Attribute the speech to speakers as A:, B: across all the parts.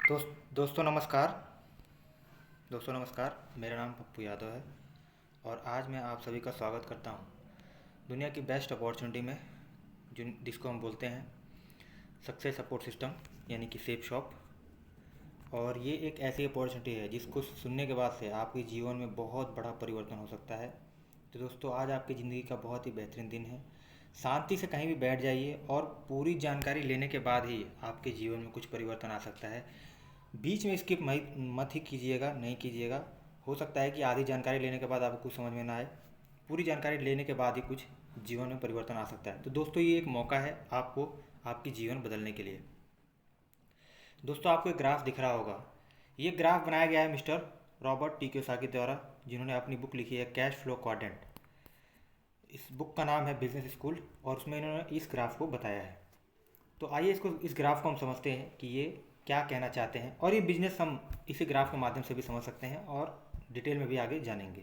A: दोस्तों नमस्कार। मेरा नाम पप्पू यादव है और आज मैं आप सभी का स्वागत करता हूं दुनिया की बेस्ट अपॉर्चुनिटी में, जिसको हम बोलते हैं सक्सेस सपोर्ट सिस्टम, यानी कि सेफ शॉप। और ये एक ऐसी अपॉर्चुनिटी है जिसको सुनने के बाद से आपके जीवन में बहुत बड़ा परिवर्तन हो सकता है। तो दोस्तों, आज आपकी ज़िंदगी का बहुत ही बेहतरीन दिन है। शांति से कहीं भी बैठ जाइए और पूरी जानकारी लेने के बाद ही आपके जीवन में कुछ परिवर्तन आ सकता है। बीच में स्किप मत ही कीजिएगा, नहीं कीजिएगा। हो सकता है कि आधी जानकारी लेने के बाद आपको कुछ समझ में ना आए। पूरी जानकारी लेने के बाद ही कुछ जीवन में परिवर्तन आ सकता है। तो दोस्तों, ये एक मौका है आपको आपकी जीवन बदलने के लिए। दोस्तों, आपको एक ग्राफ दिख रहा होगा। ये ग्राफ बनाया गया है मिस्टर रॉबर्ट टी कियोसाकी द्वारा, जिन्होंने अपनी बुक लिखी है कैश फ्लो क्वाड्रेंट। इस बुक का नाम है बिजनेस स्कूल और उसमें इन्होंने इस ग्राफ को बताया है। तो आइए इस ग्राफ को हम समझते हैं कि ये क्या कहना चाहते हैं, और ये बिजनेस हम इसी ग्राफ के माध्यम से भी समझ सकते हैं और डिटेल में भी आगे जानेंगे।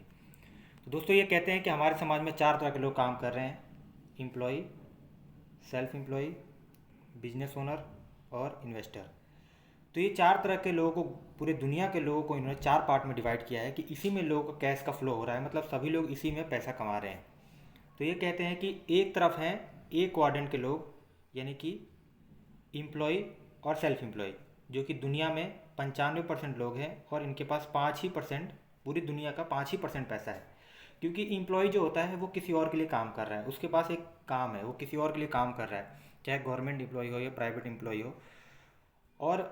A: तो दोस्तों, ये कहते हैं कि हमारे समाज में 4 तरह के लोग काम कर रहे हैं: employ, self employ, business owner और इन्वेस्टर। तो ये 4 तरह के लोगों को, पूरे दुनिया के लोगों को इन्होंने 4 पार्ट में डिवाइड किया है कि इसी में लोगों का कैश का फ्लो हो रहा है, मतलब सभी लोग इसी में पैसा कमा रहे हैं। तो ये कहते हैं कि एक तरफ हैं ए क्वाड्रेंट के लोग, यानी कि एम्प्लॉय और सेल्फ एम्प्लॉय, जो कि दुनिया में 95% लोग हैं और इनके पास 5% ही, पूरी दुनिया का 5% पैसा है। क्योंकि एम्प्लॉय जो होता है वो किसी और के लिए काम कर रहा है, उसके पास एक काम है, वो किसी और के लिए काम कर रहा है, चाहे गवर्नमेंट एम्प्लॉय हो या प्राइवेट एम्प्लॉय हो। और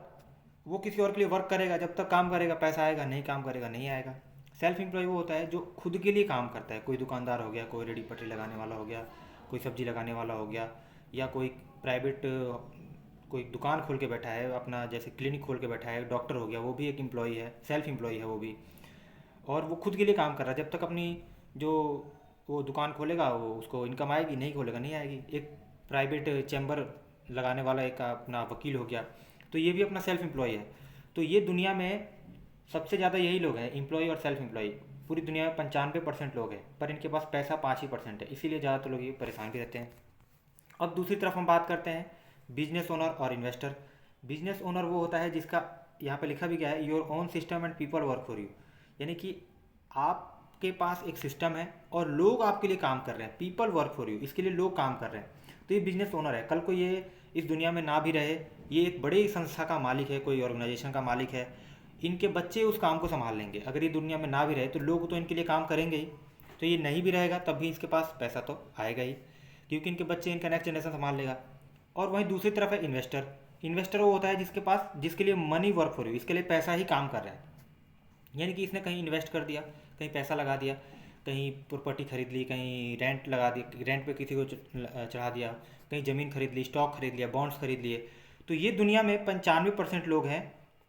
A: वो किसी और के लिए वर्क करेगा, जब तक काम करेगा पैसा आएगा, नहीं काम करेगा नहीं आएगा। सेल्फ एम्प्लॉय वो होता है जो खुद के लिए काम करता है। कोई दुकानदार हो गया, कोई रेडी पटरी लगाने वाला हो गया, कोई सब्जी लगाने वाला हो गया, या कोई प्राइवेट कोई दुकान खोल के बैठा है अपना, जैसे क्लिनिक खोल के बैठा है, डॉक्टर हो गया, वो भी एक एम्प्लॉय है, सेल्फ एम्प्लॉय है वो भी। और वो खुद के लिए काम कर रहा है, जब तक अपनी जो वो दुकान खोलेगा वो उसको इनकम आएगी, नहीं खोलेगा नहीं आएगी। एक प्राइवेट चैम्बर लगाने वाला एक अपना वकील हो गया, तो ये भी अपना सेल्फ एम्प्लॉय है। तो ये दुनिया में सबसे ज़्यादा यही लोग हैं, एम्प्लॉय और सेल्फ एम्प्लॉय। पूरी दुनिया में 95% लोग हैं, पर इनके पास पैसा 5% है, इसीलिए ज़्यादातर लोग ये परेशान भी रहते हैं। अब दूसरी तरफ हम बात करते हैं बिजनेस ओनर और इन्वेस्टर। बिजनेस ओनर वो होता है जिसका, यहाँ पे लिखा भी गया है, your own system and people work for you, यानी कि आपके पास एक सिस्टम है और लोग आपके लिए काम कर रहे हैं। पीपल वर्क फॉर यू, इसके लिए लोग काम कर रहे हैं। तो ये बिजनेस ओनर है। कल को ये इस दुनिया में ना भी रहे, ये एक बड़ी संस्था का मालिक है, कोई ऑर्गेनाइजेशन का मालिक है, इनके बच्चे उस काम को संभाल लेंगे। अगर ये दुनिया में ना भी रहे तो लोग तो इनके लिए काम करेंगे ही। तो ये नहीं भी रहेगा तब भी इसके पास पैसा तो आएगा ही, क्योंकि इनके बच्चे, इनका नेक्स्ट जनरेशन संभाल लेगा। और वहीं दूसरी तरफ है इन्वेस्टर। इन्वेस्टर वो होता है जिसके पास, जिसके लिए मनी वर्क फॉर यू, इसके लिए पैसा ही काम कर रहा है। यानी कि इसने कहीं इन्वेस्ट कर दिया, कहीं पैसा लगा दिया, कहीं प्रॉपर्टी खरीद ली, कहीं रेंट लगा दिया, रेंट पे किसी को चढ़ा दिया, कहीं ज़मीन खरीद ली, स्टॉक खरीद लिया, बॉन्ड्स खरीद लिए। तो ये दुनिया में 95% लोग हैं,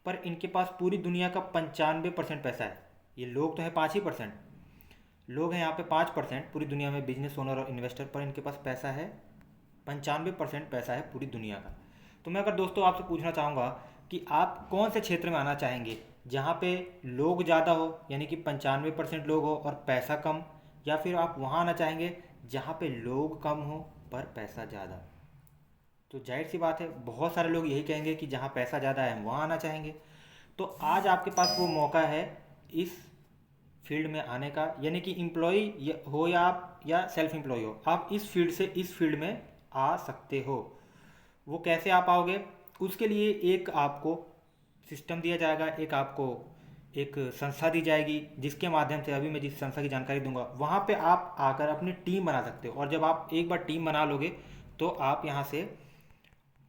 A: पर इनके पास पूरी दुनिया का 95% पैसा है। ये लोग तो हैं 5% लोग हैं यहाँ पे, 5% पूरी दुनिया में बिजनेस ओनर और इन्वेस्टर, पर इनके पास पैसा है 95% पैसा है पूरी दुनिया का। तो मैं अगर दोस्तों आपसे पूछना चाहूँगा कि आप कौन से क्षेत्र में आना चाहेंगे, जहाँ पे लोग ज़्यादा हो, यानी कि 95% लोग हो और पैसा कम, या फिर आप वहाँ आना चाहेंगे जहाँ पे लोग कम हो पर पैसा ज़्यादा? तो जाहिर सी बात है, बहुत सारे लोग यही कहेंगे कि जहाँ पैसा ज़्यादा है हम वहाँ आना चाहेंगे। तो आज आपके पास वो मौका है इस फील्ड में आने का, यानी कि एम्प्लॉय हो या आप, या सेल्फ एम्प्लॉय हो, आप इस फील्ड से इस फील्ड में आ सकते हो। वो कैसे आ पाओगे? उसके लिए एक आपको सिस्टम दिया जाएगा, एक आपको एक संस्था दी जाएगी, जिसके माध्यम से, अभी मैं जिस संस्था की जानकारी दूंगा, वहाँ पे आप आकर अपनी टीम बना सकते हो। और जब आप एक बार टीम बना लोगे तो आप यहाँ से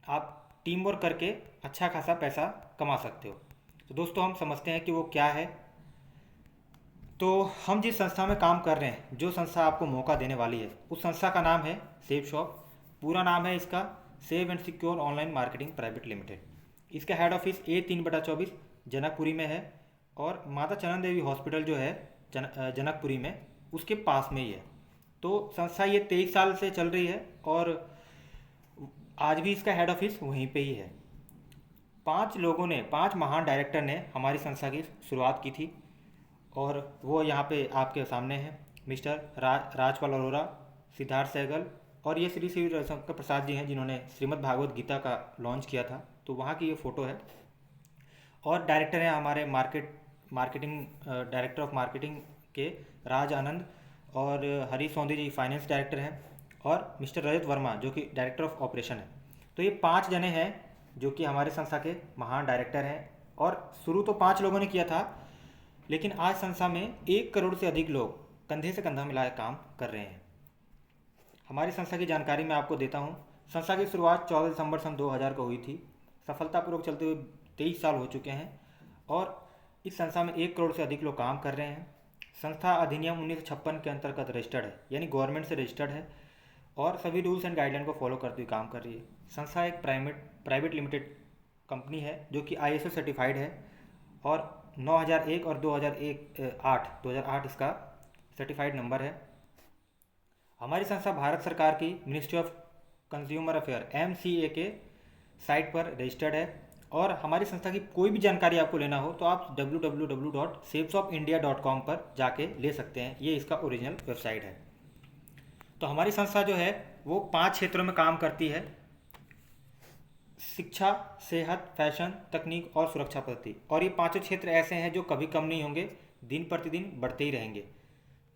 A: आप टीम वर्क करके अच्छा खासा पैसा कमा सकते हो। तो दोस्तों, हम समझते हैं कि वो क्या है। तो हम जिस संस्था में काम कर रहे हैं, जो संस्था आपको मौका देने वाली है, उस संस्था का नाम है सेफ शॉप। पूरा नाम है इसका save and secure online marketing private limited. इसका हेड ऑफिस A3/24 जनकपुरी में है, और माता चरण देवी हॉस्पिटल जो है जनकपुरी में, उसके पास में ही है। तो संस्था ये 23 साल से चल रही है और आज भी इसका हेड ऑफिस वहीं पे ही है। 5 महान डायरेक्टर ने हमारी संस्था की शुरुआत की थी, और वो यहाँ पे आपके सामने हैं। मिस्टर राजपाल अरोरा, सिद्धार्थ सहगल, और ये श्री श्री रविशंकर प्रसाद जी हैं, जिन्होंने श्रीमद् भागवत गीता का लॉन्च किया था। तो वहाँ की ये फ़ोटो है। और डायरेक्टर हैं हमारे मार्केटिंग डायरेक्टर ऑफ मार्केटिंग के राज आनंद, और हरीश सौंधी जी फाइनेंस डायरेक्टर हैं, और मिस्टर रजत वर्मा जो कि डायरेक्टर ऑफ ऑपरेशन है। तो ये 5 जने हैं जो कि हमारे संस्था के महान डायरेक्टर हैं। और शुरू तो 5 लोगों ने किया था, लेकिन आज संस्था में 1 करोड़ से अधिक लोग कंधे से कंधा मिलाकर काम कर रहे हैं। हमारी संस्था की जानकारी मैं आपको देता हूँ। संस्था की शुरुआत 14 दिसंबर सन 2000 को हुई थी। सफलतापूर्वक चलते हुए 23 साल हो चुके हैं और इस संस्था में 1 करोड़ से अधिक लोग काम कर रहे हैं। संस्था अधिनियम 1956 के अंतर्गत रजिस्टर्ड है, यानी गवर्नमेंट से रजिस्टर्ड है, और सभी रूल्स एंड गाइडलाइन को फॉलो करते हुए काम कर रही है। संस्था एक प्राइवेट लिमिटेड कंपनी है जो कि ISO सर्टिफाइड है, और 9001 और 2008 इसका सर्टिफाइड नंबर है। हमारी संस्था भारत सरकार की ministry of consumer affair MCA के साइट पर रजिस्टर्ड है। और हमारी संस्था की कोई भी जानकारी आपको लेना हो तो आप www.safeshopindia.com पर जाके ले सकते हैं। ये इसका ओरिजिनल वेबसाइट है। तो हमारी संस्था जो है वो 5 क्षेत्रों में काम करती है: शिक्षा, सेहत, फैशन, तकनीक और सुरक्षा पद्धति। और ये 5 क्षेत्र ऐसे हैं जो कभी कम नहीं होंगे, दिन प्रतिदिन बढ़ते ही रहेंगे।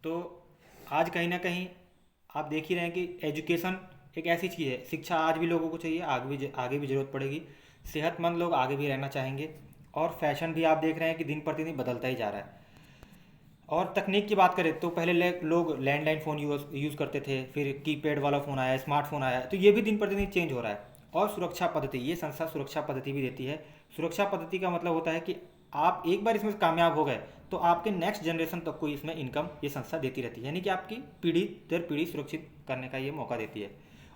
A: तो आज कहीं ना कहीं आप देख ही रहे हैं कि एजुकेशन एक ऐसी चीज़ है, शिक्षा आज भी लोगों को चाहिए, आगे भी ज़रूरत पड़ेगी। सेहतमंद लोग आगे भी रहना चाहेंगे, और फैशन भी आप देख रहे हैं कि दिन प्रतिदिन बदलता ही जा रहा है। और तकनीक की बात करें तो पहले लोग लैंडलाइन फ़ोन यूज़ करते थे, फिर कीपैड वाला फ़ोन आया, स्मार्टफोन आया, तो ये भी दिन प्रतिदिन चेंज हो रहा है। और सुरक्षा पद्धति, ये संस्था सुरक्षा पद्धति भी देती है। सुरक्षा पद्धति का मतलब होता है कि आप एक बार इसमें कामयाब हो गए तो आपके नेक्स्ट जनरेशन तक को इसमें इनकम ये संस्था देती रहती है, यानी कि आपकी पीढ़ी दर पीढ़ी सुरक्षित करने का ये मौका देती है।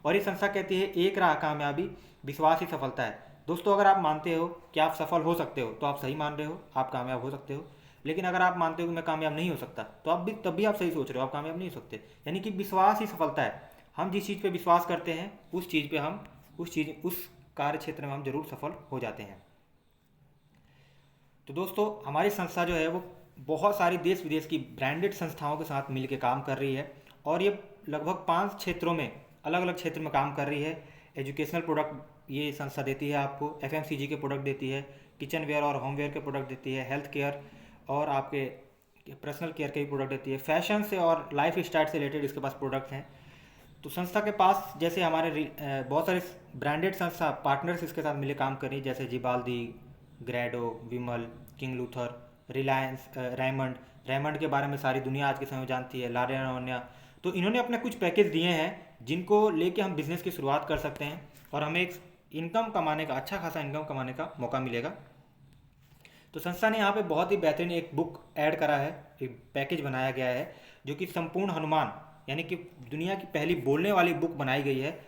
A: और ये संस्था कहती है एक राह कामयाबी, विश्वास ही सफलता है। दोस्तों, अगर आप मानते हो कि आप सफल हो सकते हो तो आप सही मान रहे हो, आप कामयाब हो सकते हो। लेकिन अगर आप मानते हो कि मैं कामयाब नहीं हो सकता तो तब भी आप सही सोच रहे हो, आप कामयाब नहीं हो सकते। यानी कि विश्वास ही सफलता है। हम जिस चीज़ पे विश्वास करते हैं उस चीज़ पे हम उस कार्य क्षेत्र में हम जरूर सफल हो जाते हैं। तो दोस्तों, हमारी संस्था जो है वो बहुत सारी देश विदेश की ब्रांडेड संस्थाओं के साथ मिलकर काम कर रही है, और ये लगभग 5 क्षेत्रों में, अलग अलग क्षेत्र में काम कर रही है। एजुकेशनल प्रोडक्ट ये संस्था देती है आपको, FMCG के प्रोडक्ट देती है, किचन वेयर और होम वेयर के प्रोडक्ट देती है, हेल्थ केयर और आपके पर्सनल केयर के भी प्रोडक्ट देती है, फैशन से और लाइफ स्टाइल से रिलेटेड इसके पास प्रोडक्ट्स हैं। तो संस्था के पास जैसे हमारे बहुत सारे ब्रांडेड संस्था पार्टनर्स इसके साथ मिले काम कर रही है, जैसे जिबाल्दी, ग्रेडो, विमल, किंग लूथर, रिलायंस, रेमंड के बारे में सारी दुनिया आज के समय में जानती है, लारिया। तो इन्होंने अपने कुछ पैकेज दिए हैं जिनको लेके हम बिज़नेस की शुरुआत कर सकते हैं और हमें एक इनकम कमाने का, अच्छा खासा इनकम कमाने का मौका मिलेगा। तो संस्था ने यहाँ पे बहुत ही बेहतरीन एक बुक ऐड करा है, एक पैकेज बनाया गया है जो कि संपूर्ण हनुमान, यानी कि दुनिया की पहली बोलने वाली बुक बनाई गई है,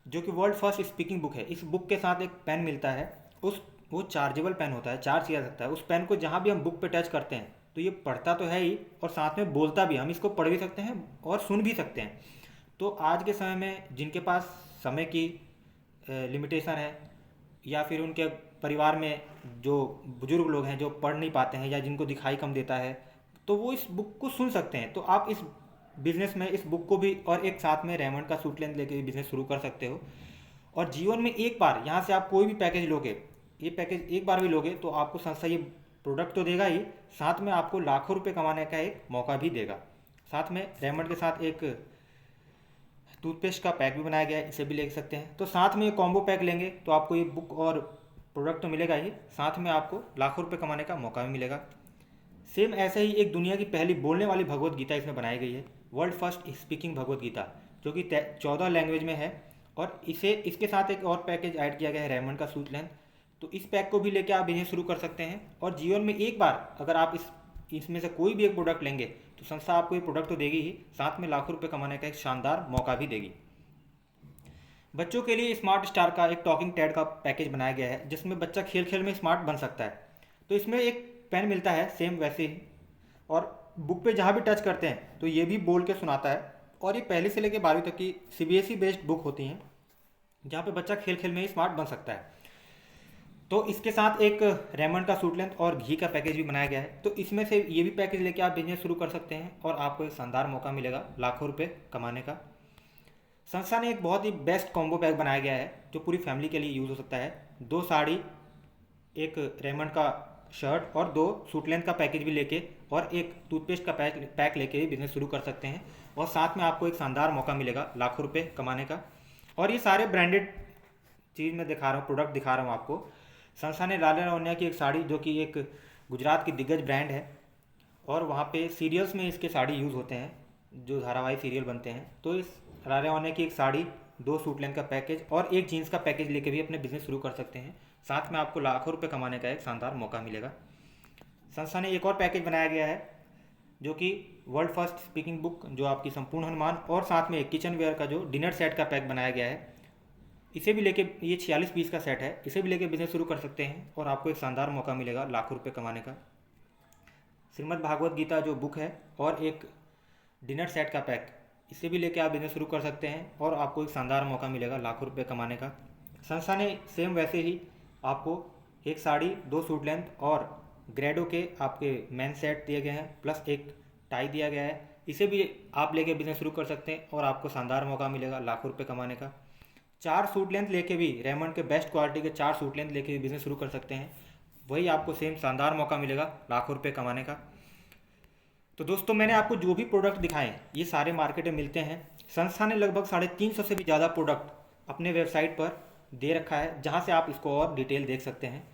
A: जो कि वर्ल्ड फर्स्ट स्पीकिंग बुक है। इस बुक के साथ एक पेन मिलता है, वो चार्जेबल पेन होता है, चार्ज किया जा सकता है। उस पेन को जहाँ भी हम बुक पे टच करते हैं तो ये पढ़ता तो है ही और साथ में बोलता भी, हम इसको पढ़ भी सकते हैं और सुन भी सकते हैं। तो आज के समय में जिनके पास समय की लिमिटेशन है, या फिर उनके परिवार में जो बुजुर्ग लोग हैं जो पढ़ नहीं पाते हैं या जिनको दिखाई कम देता है, तो वो इस बुक को सुन सकते हैं। तो आप इस बिज़नेस में इस बुक को भी और एक साथ में रेमंड का सूट लेंथ लेके बिज़नेस शुरू कर सकते हो। और जीवन में एक बार यहाँ से आप कोई भी पैकेज लोगे, ये पैकेज एक बार भी लोगे तो आपको संस्था ये प्रोडक्ट तो देगा ही, साथ में आपको लाखों रुपए कमाने का एक मौका भी देगा। साथ में रेमंड के साथ एक टूथपेस्ट का पैक भी बनाया गया है, इसे भी ले सकते हैं। तो साथ में ये कॉम्बो पैक लेंगे तो आपको ये बुक और प्रोडक्ट तो मिलेगा ही, साथ में आपको लाखों रुपए कमाने का मौका भी मिलेगा। सेम ऐसे ही एक दुनिया की पहली बोलने वाली भगवत गीता इसमें बनाई गई है, world first speaking Bhagavad Gita, जो कि 14 लैंग्वेज में है। और इसके साथ एक और पैकेज ऐड किया गया है, रेमंड का सूट लेंथ। तो इस पैक को भी लेकर आप बिजनेस शुरू कर सकते हैं। और जीवन में एक बार अगर आप इसमें से कोई भी एक प्रोडक्ट लेंगे तो संस्था आपको ये प्रोडक्ट तो देगी ही, साथ में लाखों रुपए कमाने का एक शानदार मौका भी देगी। बच्चों के लिए स्मार्ट स्टार का एक टॉकिंग टैड का पैकेज बनाया गया है, जिसमें बच्चा खेल खेल में स्मार्ट बन सकता है। तो इसमें एक पेन मिलता है सेम वैसे ही, और बुक पे जहाँ भी टच करते हैं तो ये भी बोल के सुनाता है। और ये पहली से लेकर 12वीं तक की CBSE बेस्ड बुक होती हैं, जहाँ पे बच्चा खेल खेल में ही स्मार्ट बन सकता है। तो इसके साथ एक रेमंड का सूट लेंथ और घी का पैकेज भी बनाया गया है। तो इसमें से ये भी पैकेज लेके आप बिजनेस शुरू कर सकते हैं और आपको एक शानदार मौका मिलेगा लाखों रुपए कमाने का। संस्था ने एक बहुत ही बेस्ट कॉम्बो पैक बनाया गया है जो पूरी फैमिली के लिए यूज़ हो सकता है। 2 साड़ी, एक रेमंड का शर्ट और 2 सूट लेंथ का पैकेज भी लेके और एक टूथपेस्ट का पैक लेके भी बिज़नेस शुरू कर सकते हैं। और साथ में आपको एक शानदार मौका मिलेगा लाखों रुपए कमाने का। और ये सारे ब्रांडेड चीज़ मैं दिखा रहा हूँ, प्रोडक्ट दिखा रहा हूँ आपको। संस्था ने लाल रौनिया की एक साड़ी, जो कि एक गुजरात की दिग्गज ब्रांड है, और वहाँ पे सीरियल्स में इसके साड़ी यूज़ होते हैं, जो धारावाहिक सीरियल बनते हैं। तो इस लाल रौनिया की एक साड़ी, 2 सूट लेंथ का पैकेज और एक जीन्स का पैकेज लेके भी अपने बिजनेस शुरू कर सकते हैं। साथ में आपको लाखों रुपए कमाने का एक शानदार मौका मिलेगा। संस्था ने एक और पैकेज बनाया गया है, जो कि वर्ल्ड फर्स्ट स्पीकिंग बुक, जो आपकी संपूर्ण अनुमान, और साथ में एक किचन वेयर का जो डिनर सेट का पैक बनाया गया है। इसे भी लेके, ये 46 पीस का सेट है, इसे भी लेके बिजनेस शुरू कर सकते हैं और आपको एक शानदार मौका मिलेगा लाखों रुपए कमाने का। श्रीमद् भागवत गीता जो बुक है और एक डिनर सेट का पैक, इसे भी लेके आप बिजनेस शुरू कर सकते हैं और आपको एक शानदार मौका मिलेगा लाखों रुपए कमाने का। संस्था ने सेम वैसे ही आपको एक साड़ी, 2 सूट लेंथ और ग्रेडो के आपके मेन सेट दिए गए हैं, प्लस एक टाई दिया गया है। इसे भी आप लेके बिजनेस शुरू कर सकते हैं और आपको शानदार मौका मिलेगा लाखों रुपए कमाने का। 4 सूट लेंथ लेके भी, रेमंड के बेस्ट क्वालिटी के 4 सूट लेंथ लेके भी बिजनेस शुरू कर सकते हैं, वही आपको सेम शानदार मौका मिलेगा लाखों रुपए कमाने का। तो दोस्तों, मैंने आपको जो भी प्रोडक्ट दिखाएं ये सारे मार्केट में मिलते हैं। संस्था ने लगभग 350 से भी ज़्यादा प्रोडक्ट अपने वेबसाइट पर दे रखा है, जहां से आप इसको और डिटेल देख सकते हैं।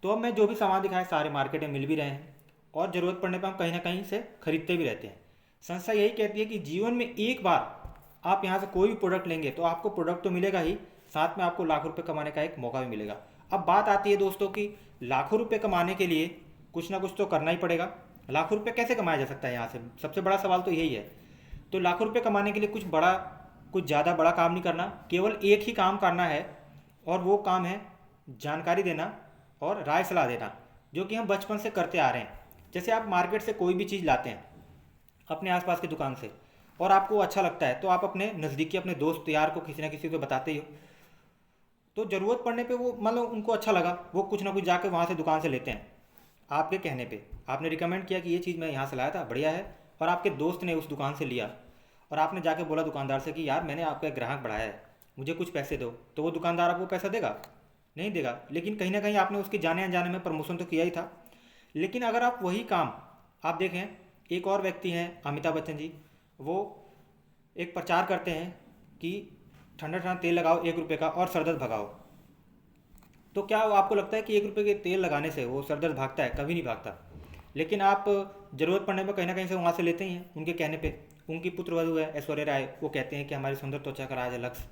A: तो अब मैं जो भी सामान दिखाए सारे मार्केट में मिल भी रहे हैं और ज़रूरत पड़ने पर हम कहीं ना कहीं से खरीदते भी रहते हैं। संस्था यही कहती है कि जीवन में एक बार आप यहाँ से कोई भी प्रोडक्ट लेंगे तो आपको प्रोडक्ट तो मिलेगा ही, साथ में आपको लाखों रुपए कमाने का एक मौका भी मिलेगा। अब बात आती है दोस्तों कि लाखों रुपए कमाने के लिए कुछ ना कुछ तो करना ही पड़ेगा। लाखों रुपए कैसे कमाया जा सकता है, यहाँ से सबसे बड़ा सवाल तो यही है। तो लाखों रुपए कमाने के लिए कुछ ज़्यादा बड़ा काम नहीं करना, केवल एक ही काम करना है, और वो काम है जानकारी देना और राय सलाह देना, जो कि हम बचपन से करते आ रहे हैं। जैसे आप मार्केट से कोई भी चीज़ लाते हैं अपने आसपास की दुकान से, और आपको अच्छा लगता है, तो आप अपने नज़दीकी अपने दोस्त यार को किसी ना किसी को बताते ही हो। तो ज़रूरत पड़ने पे वो, मान लो उनको अच्छा लगा, वो कुछ ना कुछ जाके वहाँ से दुकान से लेते हैं। आपके कहने पे आपने रिकमेंड किया कि ये चीज़ मैं यहाँ से लाया था, बढ़िया है, और आपके दोस्त ने उस दुकान से लिया, और आपने जाके बोला दुकानदार से कि यार मैंने आपका ग्राहक बढ़ाया है, मुझे कुछ पैसे दो। तो वो दुकानदार आपको पैसा देगा? नहीं देगा। लेकिन कहीं ना कहीं आपने उसके जाने अनजाने में प्रमोशन तो किया ही था। लेकिन अगर आप वही काम, आप देखें, एक और व्यक्ति हैं अमिताभ बच्चन जी, वो एक प्रचार करते हैं कि ठंडा ठंडा तेल लगाओ 1 रुपये का और सरदर्द भगाओ। तो क्या आपको लगता है कि 1 रुपये के तेल लगाने से वो सरदर्द भागता है? कभी नहीं भागता। लेकिन आप ज़रूरत पड़ने पर कहीं ना कहीं से वहाँ से लेते ही हैं उनके कहने पे। उनकी पुत्रवधू है ऐश्वर्या राय, वो कहते हैं कि हमारी सुंदर त्वचा का राज है लक्स।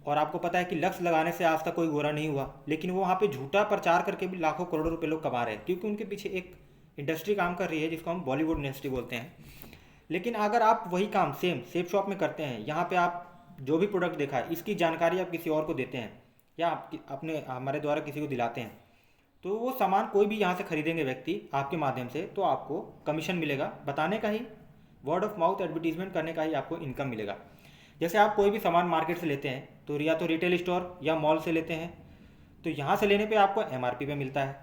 A: और आपको पता है कि लक्स लगाने से आज तक कोई गोरा नहीं हुआ, लेकिन वो वहाँ पे झूठा प्रचार करके भी लाखों करोड़ों रुपए लोग कमा रहे हैं, क्योंकि उनके पीछे एक इंडस्ट्री काम कर रही है जिसको हम बॉलीवुड इंडस्ट्री बोलते हैं। लेकिन अगर आप वही काम सेम सेफ शॉप में करते हैं, यहाँ पे आप जो भी प्रोडक्ट देखा है इसकी जानकारी आप किसी और को देते हैं, या आप अपने हमारे द्वारा किसी को दिलाते हैं, तो वो सामान कोई भी यहाँ से खरीदेंगे व्यक्ति आपके माध्यम से, तो आपको कमीशन मिलेगा। बताने का ही, वर्ड ऑफ माउथ एडवर्टीजमेंट करने का ही आपको इनकम मिलेगा। जैसे आप कोई भी सामान मार्केट से लेते हैं तो या तो रिटेल स्टोर या मॉल से लेते हैं, तो यहाँ से लेने पे आपको MRP पे मिलता है।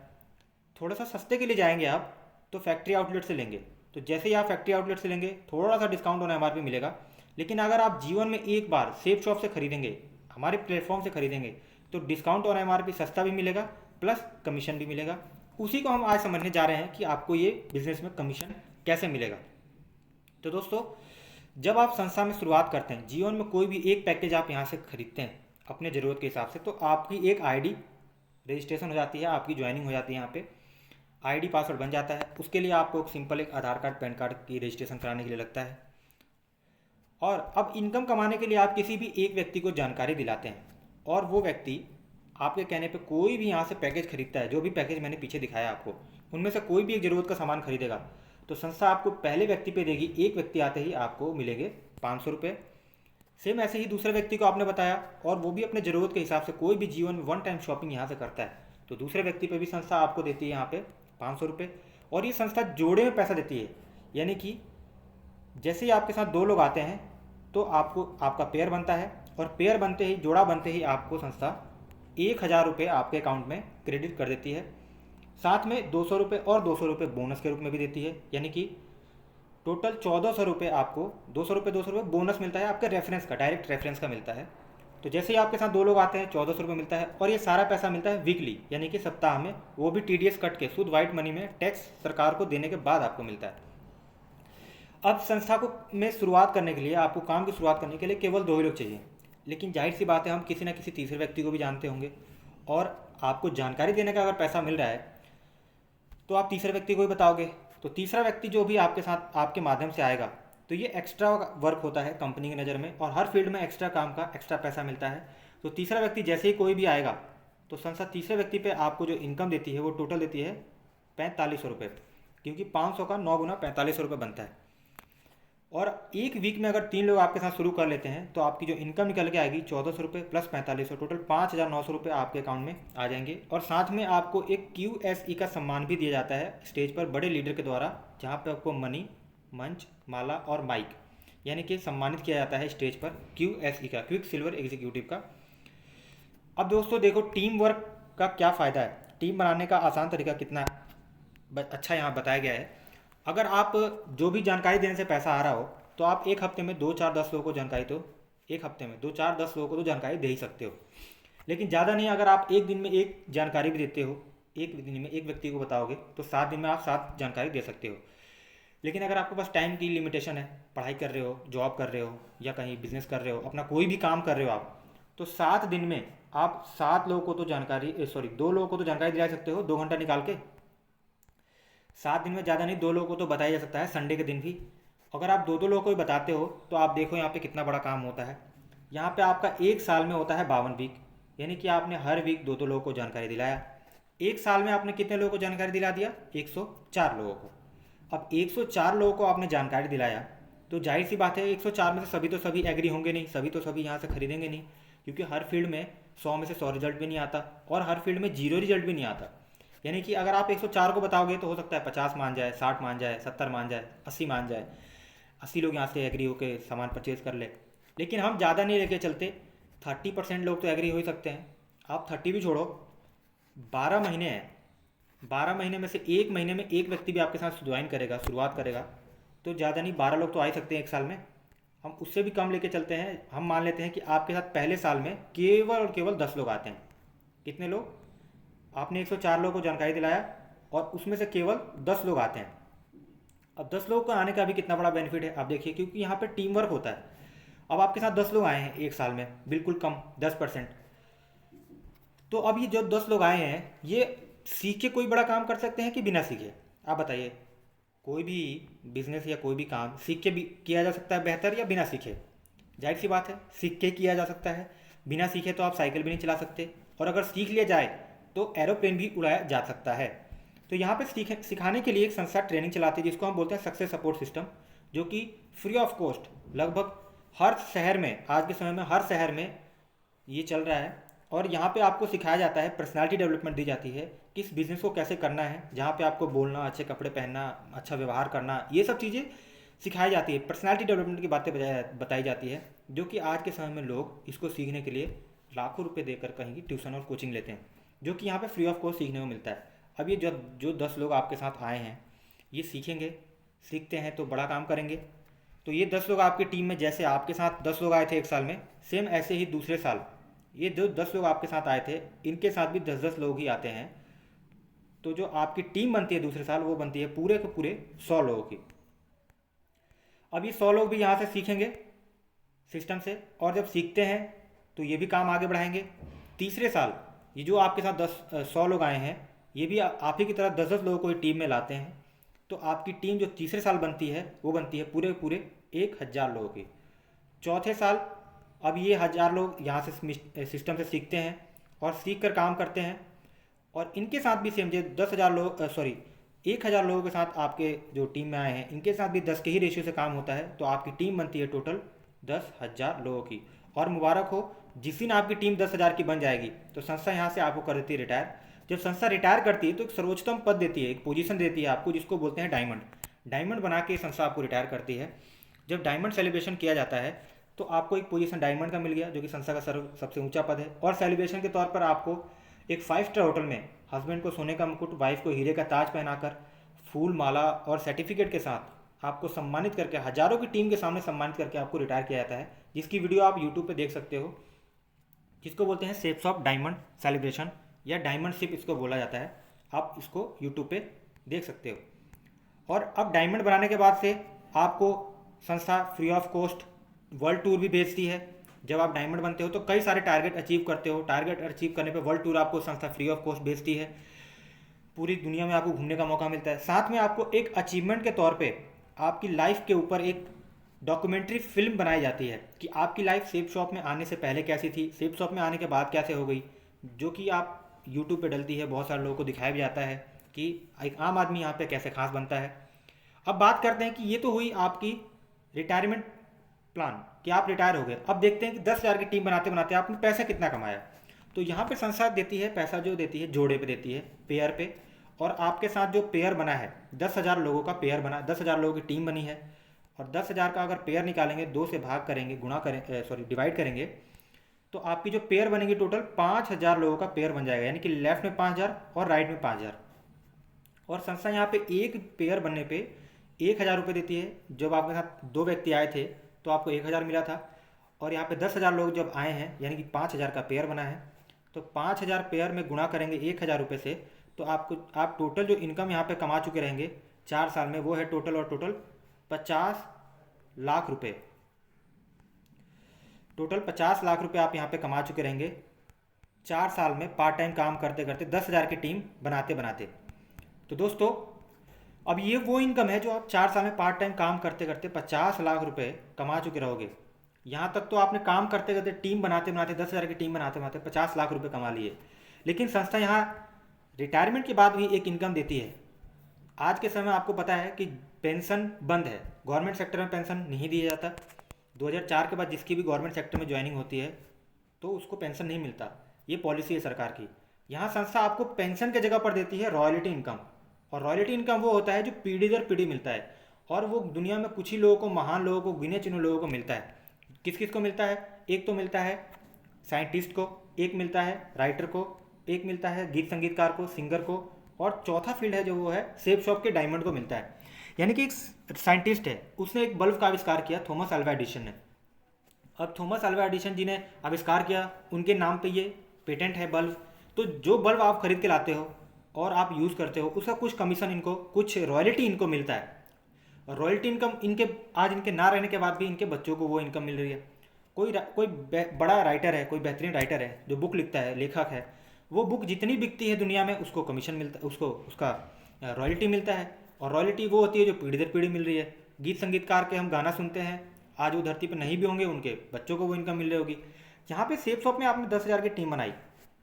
A: थोड़ा सा सस्ते के लिए जाएंगे आप तो फैक्ट्री आउटलेट से लेंगे, तो जैसे ही आप फैक्ट्री आउटलेट से लेंगे थोड़ा सा डिस्काउंट ऑन MRP मिलेगा। लेकिन अगर आप जीवन में एक बार सेफ शॉप से खरीदेंगे, हमारे प्लेटफॉर्म से खरीदेंगे, तो डिस्काउंट ऑन MRP सस्ता भी मिलेगा प्लस कमीशन भी मिलेगा। उसी को हम आज समझने जा रहे हैं कि आपको ये बिजनेस में कमीशन कैसे मिलेगा। तो दोस्तों, जब आप संस्था में शुरुआत करते हैं, जीवन में कोई भी एक पैकेज आप यहाँ से खरीदते हैं अपने ज़रूरत के हिसाब से, तो आपकी एक ID रजिस्ट्रेशन हो जाती है, आपकी ज्वाइनिंग हो जाती है, यहाँ पे ID पासवर्ड बन जाता है। उसके लिए आपको सिंपल एक आधार कार्ड पैन कार्ड की रजिस्ट्रेशन कराने के लिए लगता है। और अब इनकम कमाने के लिए आप किसी भी एक व्यक्ति को जानकारी दिलाते हैं, और वो व्यक्ति आपके कहने पे कोई भी यहाँ से पैकेज खरीदता है, जो भी पैकेज मैंने पीछे दिखाया आपको, उनमें से कोई भी एक ज़रूरत का सामान खरीदेगा, तो संस्था आपको पहले व्यक्ति पे देगी, एक व्यक्ति आते ही आपको मिलेंगे 500 रुपये। सेम ऐसे ही दूसरे व्यक्ति को आपने बताया, और वो भी अपने ज़रूरत के हिसाब से कोई भी जीवन में 1 टाइम शॉपिंग यहाँ से करता है, तो दूसरे व्यक्ति पे भी संस्था आपको देती है यहाँ पे 500 रुपये। और ये संस्था जोड़े में पैसा देती है, यानी कि जैसे ही आपके साथ 2 लोग आते हैं तो आपको आपका पेयर बनता है, और पेयर बनते ही, जोड़ा बनते ही आपको संस्था 1000 रुपये आपके अकाउंट में क्रेडिट कर देती है। साथ में 200 रुपये और 200 रुपये बोनस के रूप में भी देती है, यानी कि टोटल 1400 रुपये आपको, 200 रुपये बोनस मिलता है आपके रेफरेंस का, डायरेक्ट रेफरेंस का मिलता है। तो जैसे ही आपके साथ 2 लोग आते हैं 1400 रुपये मिलता है, और ये सारा पैसा मिलता है वीकली यानी कि सप्ताह में, वो भी TDS कट के, शुद्ध वाइट मनी में टैक्स सरकार को देने के बाद आपको मिलता है। अब संस्था को में शुरुआत करने के लिए, आपको काम की शुरुआत करने के लिए केवल 2 ही लोग चाहिए, लेकिन जाहिर सी बात है हम किसी न किसी तीसरे व्यक्ति को भी जानते होंगे, और आपको जानकारी देने का अगर पैसा मिल रहा है तो आप तीसरे व्यक्ति को ही बताओगे। तो तीसरा व्यक्ति जो भी आपके साथ आपके माध्यम से आएगा, तो ये एक्स्ट्रा वर्क होता है कंपनी की नज़र में, और हर फील्ड में एक्स्ट्रा काम का एक्स्ट्रा पैसा मिलता है। तो तीसरा व्यक्ति जैसे ही कोई भी आएगा तो संस्था तीसरे व्यक्ति पे आपको जो इनकम देती है वो टोटल देती है 4500 रुपये, क्योंकि 500 का 9 गुना 4500 रुपये बनता है। और एक वीक में अगर 3 लोग आपके साथ शुरू कर लेते हैं तो आपकी जो इनकम निकल के आएगी 1400 रुपये प्लस 4500, टोटल 5900 रुपये आपके अकाउंट में आ जाएंगे। और साथ में आपको एक QSE का सम्मान भी दिया जाता है स्टेज पर बड़े लीडर के द्वारा, जहाँ पे आपको मनी, मंच, माला और माइक यानी कि सम्मानित किया जाता है स्टेज पर QSE का, क्विक सिल्वर एग्जीक्यूटिव का। अब दोस्तों देखो टीम वर्क का क्या फ़ायदा है, टीम बनाने का आसान तरीका कितना अच्छा यहाँ बताया गया है। अगर आप जो भी जानकारी देने से पैसा आ रहा हो तो आप एक हफ्ते में 2, 4, 10 लोगों को जानकारी तो एक हफ्ते में 2, 4, 10 लोगों को तो जानकारी दे ही सकते हो, लेकिन ज़्यादा नहीं। अगर आप एक दिन में एक जानकारी भी देते हो, एक दिन में एक व्यक्ति को बताओगे तो 7 दिन में आप 7 जानकारी दे सकते हो। लेकिन अगर आपके पास टाइम की लिमिटेशन है, पढ़ाई कर रहे हो, जॉब कर रहे हो, या कहीं बिजनेस कर रहे हो, अपना कोई भी काम कर रहे हो आप, तो 7 दिन में आप 7 लोगों को तो जानकारी 2 लोगों को तो जानकारी दिला सकते हो 2 घंटा निकाल के। 7 दिन में ज़्यादा नहीं, 2 लोगों को तो बताया जा सकता है संडे के दिन भी। अगर आप 2 लोगों को भी बताते हो तो आप देखो यहाँ पे कितना बड़ा काम होता है। यहाँ पे आपका एक साल में होता है 52 वीक, यानी कि आपने हर वीक 2 लोगों को जानकारी दिलाया। एक साल में आपने कितने लोगों को जानकारी दिला दिया? 104 लोगों को। अब 104 लोगों को आपने जानकारी दिलाया तो जाहिर सी बात है 104 में से सभी तो सभी एग्री होंगे नहीं, सभी तो सभी यहाँ से खरीदेंगे नहीं, क्योंकि हर फील्ड में 100 में से 100 रिजल्ट भी नहीं आता, और हर फील्ड में 0 रिजल्ट भी नहीं आता। यानी कि अगर आप 104 को बताओगे तो हो सकता है 50 मान जाए, 60 मान जाए, 70 मान जाए, 80 मान जाए, 80 लोग यहाँ से एग्री होकर सामान परचेज कर ले। लेकिन हम ज़्यादा नहीं लेके चलते, 30% लोग तो एग्री हो ही सकते हैं। आप 30 भी छोड़ो, 12 महीने हैं, 12 महीने में से 1 महीने में एक व्यक्ति भी आपके साथ ज्वाइन करेगा, शुरुआत करेगा, तो ज़्यादा नहीं 12 लोग तो आ ही सकते हैं एक साल में। हम उससे भी कम लेके चलते हैं, हम मान लेते हैं कि आपके साथ पहले साल में केवल और केवल 10 लोग आते हैं। कितने लोग? आपने 104 लोगों को जानकारी दिलाया और उसमें से केवल 10 लोग आते हैं। अब 10 लोगों को आने का भी कितना बड़ा बेनिफिट है आप देखिए, क्योंकि यहाँ पे टीम वर्क होता है। अब आपके साथ 10 लोग आए हैं एक साल में, बिल्कुल कम 10%। तो अब ये जो 10 लोग आए हैं ये सीख के कोई बड़ा काम कर सकते हैं कि बिना सीखे? आप बताइए। कोई भी बिजनेस या कोई भी काम सीख के भी किया जा सकता है बेहतर, या बिना सीखे? जाहिर सी बात है सीख के किया जा सकता है। बिना सीखे तो आप साइकिल भी नहीं चला सकते, और अगर सीख लिया जाए तो एरोप्लेन भी उड़ाया जा सकता है। तो यहाँ पे सिखाने के लिए एक संस्था ट्रेनिंग चलाती है जिसको हम बोलते हैं सक्सेस सपोर्ट सिस्टम, जो कि फ्री ऑफ कॉस्ट लगभग हर शहर में, आज के समय में हर शहर में ये चल रहा है। और यहाँ पे आपको सिखाया जाता है, पर्सनालिटी डेवलपमेंट दी जाती है, किस बिज़नेस को कैसे करना है, जहाँ पे आपको बोलना, अच्छे कपड़े पहनना, अच्छा व्यवहार करना, ये सब चीज़ें सिखाई जाती है। पर्सनालिटी डेवलपमेंट की बातें बताई जाती है, जो कि आज के समय में लोग इसको सीखने के लिए लाखों रुपये देकर कहीं की ट्यूशन और कोचिंग लेते हैं, जो कि यहाँ पे फ्री ऑफ कॉस्ट सीखने को मिलता है। अब ये जो 10 लोग आपके साथ आए हैं ये सीखेंगे, सीखते हैं तो बड़ा काम करेंगे। तो ये 10 लोग आपकी टीम में, जैसे आपके साथ 10 लोग आए थे एक साल में, सेम ऐसे ही दूसरे साल ये जो 10 लोग आपके साथ आए थे इनके साथ भी 10-10 लोग ही आते हैं। तो जो आपकी टीम बनती है दूसरे साल, वो बनती है पूरे के पूरे 100 लोगों की। अब ये 100 लोग भी यहाँ से सीखेंगे सिस्टम से, और जब सीखते हैं तो ये भी काम आगे बढ़ाएंगे। तीसरे साल ये जो आपके साथ 100 लोग आए हैं ये भी आप ही की तरह 10-10 लोगों को टीम में लाते हैं। तो आपकी टीम जो तीसरे साल बनती है वो बनती है पूरे पूरे 1000 लोगों की। चौथे साल अब ये 1000 लोग यहाँ से सिस्टम से सीखते हैं और सीख कर काम करते हैं, और इनके साथ भी सेम जो 10,000 लोग 1000 लोगों के साथ आपके जो टीम में आए हैं इनके साथ भी 10 के ही रेशियो से काम होता है। तो आपकी टीम बनती है टोटल 10,000 लोगों की। और मुबारक हो, जिस दिन आपकी टीम 10,000 की बन जाएगी तो संस्था यहाँ से आपको कर देती है रिटायर। जब संस्था रिटायर करती है तो एक सर्वोच्चतम पद देती है, एक पोजीशन देती है आपको, जिसको बोलते हैं डायमंड। डायमंड बना के संस्था आपको रिटायर करती है। जब डायमंड सेलिब्रेशन किया जाता है तो आपको एक पोजीशन डायमंड का मिल गया, जो कि संस्था का सबसे ऊंचा पद है। और सेलिब्रेशन के तौर पर आपको एक 5 स्टार होटल में हस्बैंड को सोने का मुकुट, वाइफ को हीरे का ताज पहनाकर, फूल, माला और सर्टिफिकेट के साथ आपको सम्मानित करके, हजारों की टीम के सामने सम्मानित करके आपको रिटायर किया जाता है, जिसकी वीडियो आप यूट्यूब पे देख सकते हो। जिसको बोलते हैं शेप्स ऑफ डायमंड सेलिब्रेशन या डायमंड शिप इसको बोला जाता है। आप इसको यूट्यूब पे देख सकते हो। और अब डायमंड बनाने के बाद से आपको संस्था free of cost world tour भी भेजती है। जब आप डायमंड बनते हो तो कई सारे टारगेट अचीव करते हो, टारगेट अचीव करने पे वर्ल्ड टूर आपको संस्था फ्री ऑफ कॉस्ट भेजती है। पूरी दुनिया में आपको घूमने का मौका मिलता है। साथ में आपको एक अचीवमेंट के तौर पे आपकी लाइफ के ऊपर एक डॉक्यूमेंट्री फिल्म बनाई जाती है कि आपकी लाइफ शेप शॉप में आने से पहले कैसी थी, शेप शॉप में आने के बाद कैसे हो गई, जो कि आप यूट्यूब पे डलती है। बहुत सारे लोगों को दिखाया भी जाता है कि एक आम आदमी यहाँ पे कैसे खास बनता है। अब बात करते हैं कि ये तो हुई आपकी रिटायरमेंट प्लान कि आप रिटायर हो गए। अब देखते हैं कि 10,000 की टीम बनाते बनाते आपने पैसा कितना कमाया। तो यहाँ पे संस्था देती है पैसा, जो देती है जोड़े पे देती है, पेयर पे। और आपके साथ जो पेयर बना है 10,000 लोगों का पेयर बना, 10,000 लोगों की टीम बनी है। और 10,000 का अगर पेयर निकालेंगे, 2 से भाग करेंगे, गुणा करें, सॉरी डिवाइड करेंगे, तो आपकी जो पेयर बनेगी टोटल 5,000 लोगों का पेयर बन जाएगा। यानी कि लेफ्ट में 5,000 और राइट में 5,000। और संस्था यहाँ पे एक पेयर बनने पे 1,000 रुपये देती है। जब आपके साथ 2 व्यक्ति आए थे तो आपको 1,000 मिला था। और यहाँ पे 10,000 लोग जब आए हैं यानी कि 5,000 का पेयर बना है, तो 5,000 पेयर में गुणा करेंगे 1,000 रुपये से, तो आप टोटल जो इनकम यहाँ पे कमा चुके रहेंगे 4 साल में, वो है टोटल और टोटल 50 लाख रुपए। टोटल 50 लाख रुपए आप यहाँ पे कमा चुके रहेंगे 4 साल में, पार्ट टाइम काम करते करते, 10,000 की टीम बनाते बनाते। तो दोस्तों, अब ये वो इनकम है जो आप 4 साल में पार्ट टाइम काम करते करते 50 लाख रुपए कमा चुके रहोगे। यहाँ तक तो आपने काम करते करते, टीम बनाते बनाते, 10,000 की टीम बनाते बनाते 50 लाख रुपए कमा लिए। लेकिन संस्था यहाँ रिटायरमेंट के बाद भी एक इनकम देती है। आज के समय आपको पता है कि पेंशन बंद है, गवर्नमेंट सेक्टर में पेंशन नहीं दिया जाता। 2004 के बाद जिसकी भी गवर्नमेंट सेक्टर में ज्वाइनिंग होती है तो उसको पेंशन नहीं मिलता, ये पॉलिसी है सरकार की। यहाँ संस्था आपको पेंशन के जगह पर देती है रॉयल्टी इनकम। और रॉयल्टी इनकम वो होता है जो पीढ़ी दर पीढ़ी मिलता है, और वो दुनिया में कुछ ही लोगों को, महान लोगों को, गिने चुने लोगों को मिलता है। किस किस को मिलता है? एक तो मिलता है साइंटिस्ट को, एक मिलता है राइटर को, एक मिलता है गीत संगीतकार को, सिंगर को, और चौथा फील्ड है जो वो है शेप शॉप के डायमंड को मिलता है। यानी कि एक साइंटिस्ट है, उसने एक बल्ब का आविष्कार किया, थॉमस अल्वा एडिसन ने। अब थॉमस अल्वा एडिसन जी ने आविष्कार किया, उनके नाम पे ये पेटेंट है बल्ब। तो जो बल्ब आप खरीद के लाते हो और आप यूज़ करते हो, उसका कुछ कमीशन इनको, कुछ रॉयल्टी इनको मिलता है। और रॉयल्टी इनकम आज इनके ना रहने के बाद भी इनके बच्चों को वो इनकम मिल रही है। कोई बड़ा राइटर है, कोई बेहतरीन राइटर है जो बुक लिखता है, लेखक है, वो बुक जितनी बिकती है दुनिया में उसको कमीशन मिलता है, उसको उसका रॉयल्टी मिलता है। और रॉयल्टी वो होती है जो पीढ़ी दर पीढ़ी मिल रही है। गीत संगीतकार के हम गाना सुनते हैं, आज वो धरती पर नहीं भी होंगे, उनके बच्चों को वो इनकम मिल रही होगी। यहाँ पे शेप शॉप में आपने 10,000 की टीम बनाई।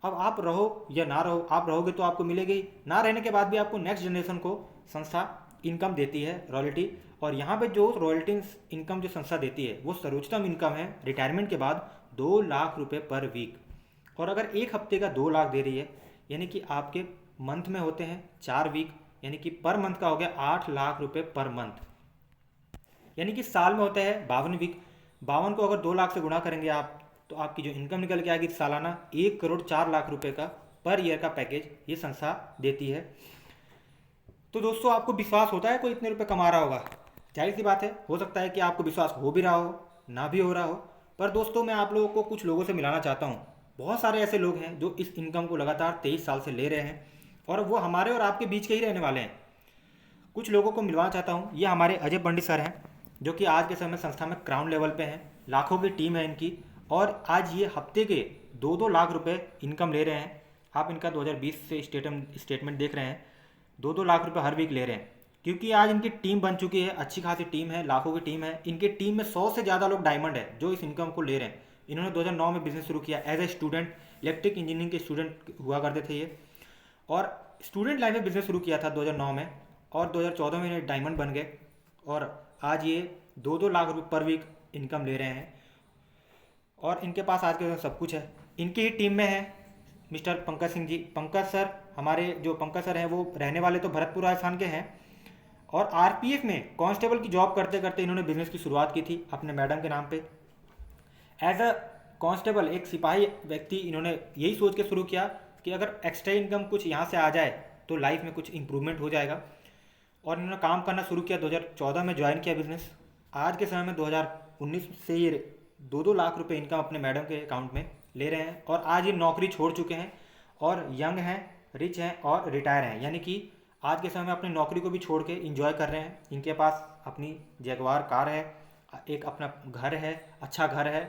A: अब आप रहो या ना रहो, आप रहोगे तो आपको मिलेगी, ना रहने के बाद भी आपको नेक्स्ट जनरेशन को संस्था इनकम देती है, रॉयल्टी। और यहाँ पे जो रॉयल्टी इनकम जो संस्था देती है वो सर्वोच्चतम इनकम है रिटायरमेंट के बाद 2 लाख रुपए पर वीक। और अगर एक हफ्ते का 2 लाख दे रही है, यानी कि आपके मंथ में होते हैं 4 वीक, यानी कि पर मंथ का हो गया 8 लाख रुपए पर मंथ। यानी कि साल में होते हैं 52 वीक। 52 को अगर 2 लाख से गुणा करेंगे आप, तो आपकी जो इनकम निकल के आएगी सालाना 1,04,00,000 रुपए का पर ईयर का पैकेज ये संस्था देती है। तो दोस्तों, आपको विश्वास होता है कोई इतने रुपए कमा रहा होगा? जाहिर सी बात है, हो सकता है कि आपको विश्वास हो भी रहा हो, ना भी हो रहा हो। पर दोस्तों, मैं आप लोगों को कुछ लोगों से मिलाना चाहता हूँ। बहुत सारे ऐसे लोग हैं जो इस इनकम को लगातार 23 साल से ले रहे हैं, और वो हमारे और आपके बीच के ही रहने वाले हैं। कुछ लोगों को मिलवाना चाहता हूँ। ये हमारे अजय पंडित सर हैं, जो कि आज के समय संस्था में क्राउन लेवल पे हैं, लाखों की टीम है इनकी, और आज ये हफ्ते के 2-2 लाख रुपए इनकम ले रहे हैं। आप इनका 2020 से स्टेटमेंट देख रहे हैं, 2-2 लाख रुपए हर वीक ले रहे हैं, क्योंकि आज इनकी टीम बन चुकी है, अच्छी खासी टीम है, लाखों की टीम है। इनकी टीम में 100 से ज़्यादा लोग डायमंड है जो इस इनकम को ले रहे हैं। इन्होंने 2009 में बिजनेस शुरू किया as a student, electric engineering के स्टूडेंट हुआ करते थे ये, और स्टूडेंट लाइफ में बिजनेस शुरू किया था 2009 में, और 2014 में इन्हें डायमंड बन गए, और आज ये 2-2 लाख रुपए पर वीक इनकम ले रहे हैं। और इनके पास आज के सब कुछ है। इनकी ही टीम में है मिस्टर पंकज सिंह जी। पंकज सर, हमारे जो पंकज सर हैं, वो रहने वाले तो भरतपुर राजस्थान के हैं, और आरपीएफ में कांस्टेबल की जॉब करते करते इन्होंने बिजनेस की शुरुआत की थी अपने मैडम के नाम पे। एज अ कांस्टेबल, एक सिपाही व्यक्ति, इन्होंने यही सोच के शुरू किया कि अगर एक्स्ट्रा इनकम कुछ यहाँ से आ जाए तो लाइफ में कुछ इंप्रूवमेंट हो जाएगा। और इन्होंने काम करना शुरू किया, 2014 में ज्वाइन किया बिजनेस। आज के समय में 2019 से ये 2-2 लाख रुपए इनकम अपने मैडम के अकाउंट में ले रहे हैं और आज ये नौकरी छोड़ चुके हैं और यंग हैं, रिच हैं और रिटायर हैं, यानी कि आज के समय में अपनी नौकरी को भी छोड़ के इंजॉय कर रहे हैं। इनके पास अपनी जैगवार कार है, एक अपना घर है, अच्छा घर है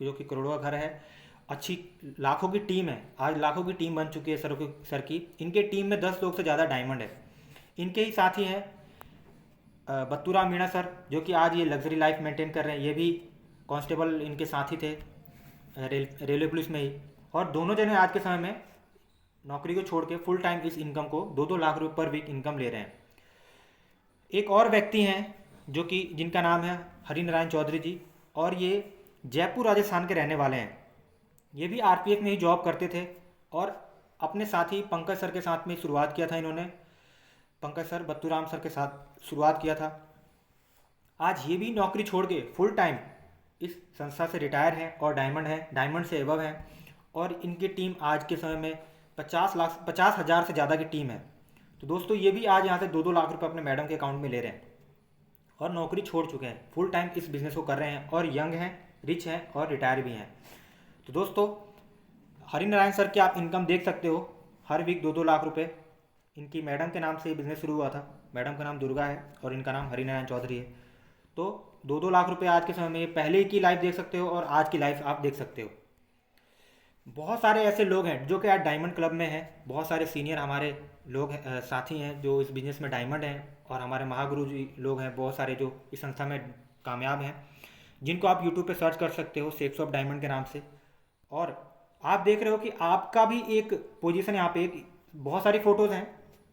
A: जो कि करोड़ों का घर है, अच्छी लाखों की टीम है। आज लाखों की टीम बन चुकी है सर की। इनके टीम में 10 लोग से ज़्यादा डायमंड है। इनके ही साथी हैं बत्तूराम मीणा सर, जो कि आज ये लग्जरी लाइफ मेंटेन कर रहे हैं। ये भी कांस्टेबल इनके साथी थे रेलवे पुलिस में ही। और दोनों जने आज के समय में नौकरी को छोड़ के फुल टाइम इस इनकम को 2-2 लाख रुपए पर वीक इनकम ले रहे हैं। एक और व्यक्ति हैं जो कि जिनका नाम है हरिनारायण चौधरी जी, और ये जयपुर राजस्थान के रहने वाले हैं। ये भी आरपीएफ में ही जॉब करते थे और अपने साथी पंकज सर के साथ में शुरुआत किया था इन्होंने। पंकज सर, बत्तूराम सर के साथ शुरुआत किया था। आज ये भी नौकरी छोड़ के फुल टाइम इस संस्था से रिटायर हैं और डायमंड से एबव हैं। और इनकी टीम आज के समय में 50,000 से ज़्यादा की टीम है। तो दोस्तों ये भी आज यहाँ से 2-2 लाख रुपए अपने मैडम के अकाउंट में ले रहे हैं और नौकरी छोड़ चुके हैं, फुल टाइम इस बिज़नेस को कर रहे हैं और यंग हैं, रिच हैं और रिटायर भी हैं। तो दोस्तों हरिनारायण सर की आप इनकम देख सकते हो, हर वीक 2-2 लाख रुपए। इनकी मैडम के नाम से ये बिज़नेस शुरू हुआ था। मैडम का नाम दुर्गा है और इनका नाम हरिनारायण चौधरी है। तो 2-2 लाख रुपए आज के समय में पहले की लाइफ देख सकते हो और आज की लाइफ आप देख सकते हो। बहुत सारे ऐसे लोग हैं जो कि आज डायमंड क्लब में हैं। बहुत सारे सीनियर हमारे लोग साथी हैं जो इस बिज़नेस में डायमंड हैं, और हमारे महागुरु जी लोग हैं बहुत सारे जो इस संस्था में कामयाब हैं, जिनको आप यूट्यूब पे सर्च कर सकते हो शेप्स ऑफ डायमंड के नाम से। और आप देख रहे हो कि आपका भी एक पोजीशन यहाँ पे, एक बहुत सारी फ़ोटोज़ हैं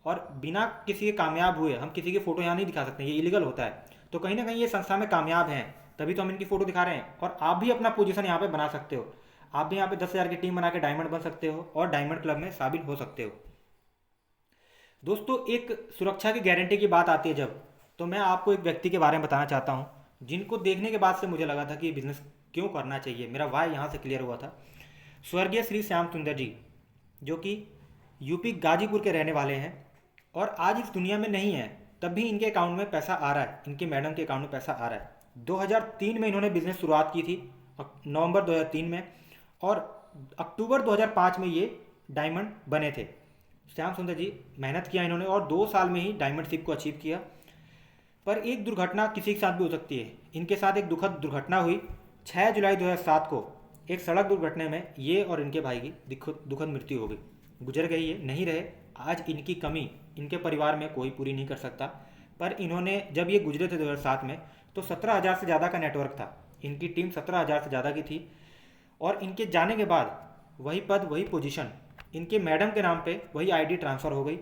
A: और बिना किसी के कामयाब हुए हम किसी की फ़ोटो यहाँ नहीं दिखा सकते, ये इलीगल होता है। तो कहीं ना कहीं ये संस्था में कामयाब हैं, तभी तो हम इनकी फ़ोटो दिखा रहे हैं। और आप भी अपना पोजीशन यहाँ पे बना सकते हो। आप भी यहाँ पे 10,000 की टीम बना के डायमंड बन सकते हो और डायमंड क्लब में शामिल हो सकते हो। दोस्तों एक सुरक्षा की गारंटी की बात आती है जब, तो मैं आपको एक व्यक्ति के बारे में बताना चाहता हूँ जिनको देखने के बाद से मुझे लगा था कि ये बिज़नेस क्यों करना चाहिए। मेरा वाय यहाँ से क्लियर हुआ था। स्वर्गीय श्री श्याम सुंदर जी, जो कि यूपी गाजीपुर के रहने वाले हैं और आज इस दुनिया में नहीं है, तब भी इनके अकाउंट में पैसा आ रहा है, इनके मैडम के अकाउंट में पैसा आ रहा है। 2003 में इन्होंने बिज़नेस शुरुआत की थी, नवंबर 2003 में, और अक्टूबर 2005 में ये डायमंड बने थे। श्याम सुंदर जी मेहनत किया इन्होंने और 2 साल में ही डायमंडशिप को अचीव किया। पर एक दुर्घटना किसी के साथ भी हो सकती है। इनके साथ एक दुखद दुर्घटना हुई 6 जुलाई 2007 को। एक सड़क दुर्घटना में ये और इनके भाई की दुखद मृत्यु हो गई, गुजर गई। ये नहीं रहे। आज इनकी कमी इनके परिवार में कोई पूरी नहीं कर सकता। पर इन्होंने जब ये गुजरे थे 2007 में, तो 17,000 से ज़्यादा का नेटवर्क था। इनकी टीम 17,000 से ज़्यादा की थी। और इनके जाने के बाद वही पद, वही पोजीशन, इनके मैडम के नाम पे वही आईडी ट्रांसफ़र हो गई।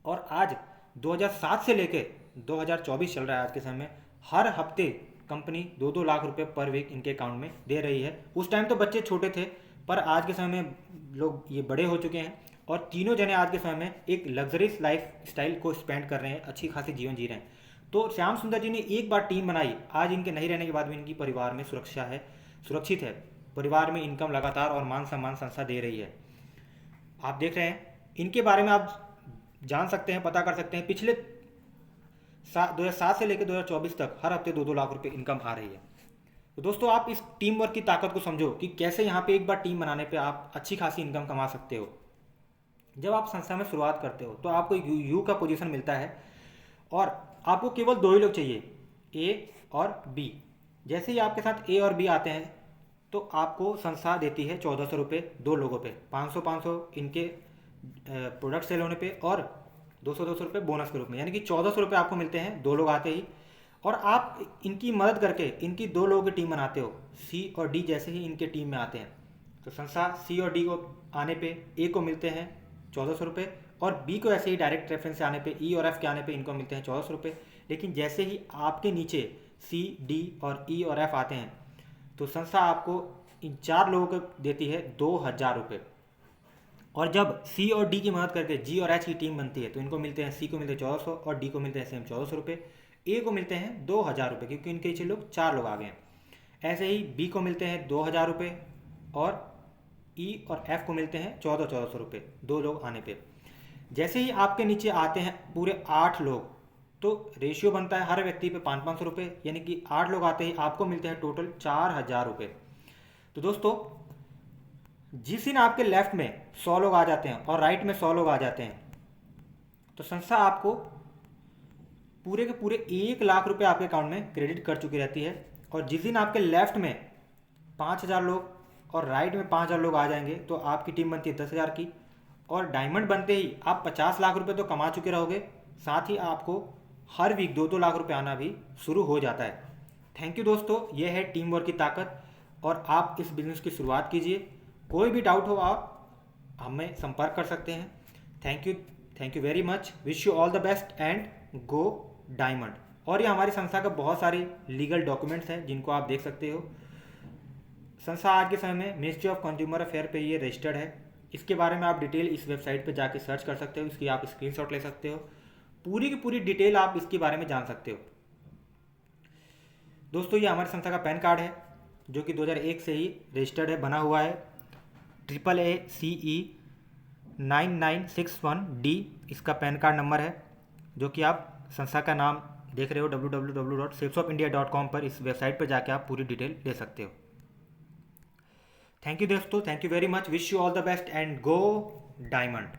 A: और आज 2007 से लेके 2024 चल रहा है, आज के समय में हर हफ्ते कंपनी 2-2 लाख रुपए पर वीक इनके अकाउंट में दे रही है। उस टाइम तो बच्चे छोटे थे, पर आज के समय में लोग ये बड़े हो चुके हैं और तीनों जने आज के समय में एक लग्जरियस लाइफ स्टाइल को स्पेंड कर रहे हैं, अच्छी खासी जीवन जी रहे हैं। तो श्याम सुंदर जी ने एक बार टीम बनाई, आज इनके नहीं रहने के बाद भी इनकी परिवार में सुरक्षित है। परिवार में इनकम लगातार और मान सम्मान संस्था दे रही है। आप देख रहे हैं, इनके बारे में आप जान सकते हैं, पता कर सकते हैं। पिछले 2007 से लेकर 2024 तक हर हफ्ते 2-2 लाख रुपए इनकम आ रही है। तो दोस्तों आप इस टीम वर्क की ताकत को समझो कि कैसे यहाँ पे एक बार टीम बनाने पे आप अच्छी खासी इनकम कमा सकते हो। जब आप संस्था में शुरुआत करते हो तो आपको यू का पोजीशन मिलता है और आपको केवल 2 ही लोग चाहिए, ए और बी। जैसे ही आपके साथ ए और बी आते हैं तो आपको संस्था देती है 1,400 रुपये 2 लोगों पे, 500 इनके प्रोडक्ट सेल होने पे और 200 रुपये बोनस के रूप में, यानी कि 1,400 रुपये आपको मिलते हैं 2 लोग आते ही। और आप इनकी मदद करके इनकी 2 लोगों की टीम बनाते हो। सी और डी जैसे ही इनके टीम में आते हैं तो संस्था सी और डी को आने पे ए को मिलते हैं 1,400 रुपये और बी को ऐसे ही डायरेक्ट रेफरेंस से आने पे, ई और एफ के आने पे इनको मिलते हैं 1,400 रुपये। लेकिन जैसे ही आपके नीचे सी, डी और ई और एफ आते हैं तो संस्था आपको इन 4 लोगों को देती है 2,000 रुपये। और जब सी और डी की मदद करके जी और एच की टीम बनती है तो इनको मिलते हैं, सी को मिलते हैं 1,400 और डी को मिलते हैं सेम 1,400 रुपये। ए को मिलते हैं 2,000 रुपये क्योंकि इनके नीचे 4 लोग आ गए हैं। ऐसे ही बी को मिलते हैं 2,000 रुपये और ई और एफ को मिलते हैं 1,400 रुपये 2 लोग आने पे। जैसे ही आपके नीचे आते हैं पूरे 8 लोग तो रेशियो बनता है हर व्यक्ति पे 500 रुपये, यानी कि 8 लोग आते ही आपको मिलते हैं टोटल 4,000 रुपये। तो दोस्तों जिस दिन आपके लेफ्ट में 100 लोग आ जाते हैं और राइट में 100 लोग आ जाते हैं तो संस्था आपको पूरे के पूरे 1 लाख रुपए आपके अकाउंट में क्रेडिट कर चुकी रहती है। और जिस दिन आपके लेफ्ट में 5,000 लोग और राइट में 5,000 लोग आ जाएंगे तो आपकी टीम बनती है 10,000 की, और डायमंड बनते ही आप 50 लाख रुपए तो कमा चुके रहोगे, साथ ही आपको हर वीक 2-2 लाख रुपए आना भी शुरू हो जाता है। थैंक यू दोस्तों, ये है टीम वर्क की ताकत और आप इस बिजनेस की शुरुआत कीजिए। कोई भी डाउट हो आप हमें संपर्क कर सकते हैं। Thank you very much, wish you all the best and go diamond. और ये हमारी संस्था का बहुत सारे लीगल डॉक्यूमेंट्स हैं जिनको आप देख सकते हो। संस्था आज के समय में मिनिस्ट्री ऑफ कंज्यूमर अफेयर पे ये रजिस्टर्ड है। इसके बारे में आप डिटेल इस वेबसाइट पे जाके सर्च कर सकते हो, इसकी आप स्क्रीनशॉट ले सकते हो, पूरी की पूरी डिटेल आप इसके बारे में जान सकते हो। दोस्तों ये हमारी संस्था का पैन कार्ड है जो कि 2001 से ही रजिस्टर्ड है, बना हुआ है। AACE 9961D इसका पैन कार्ड नंबर है, जो कि आप संस्था का नाम देख रहे हो www.shapesofindia.com पर इस वेबसाइट पर जाके आप पूरी डिटेल ले सकते हो। थैंक यू दोस्तों, thank you very much, wish you all the best and go diamond.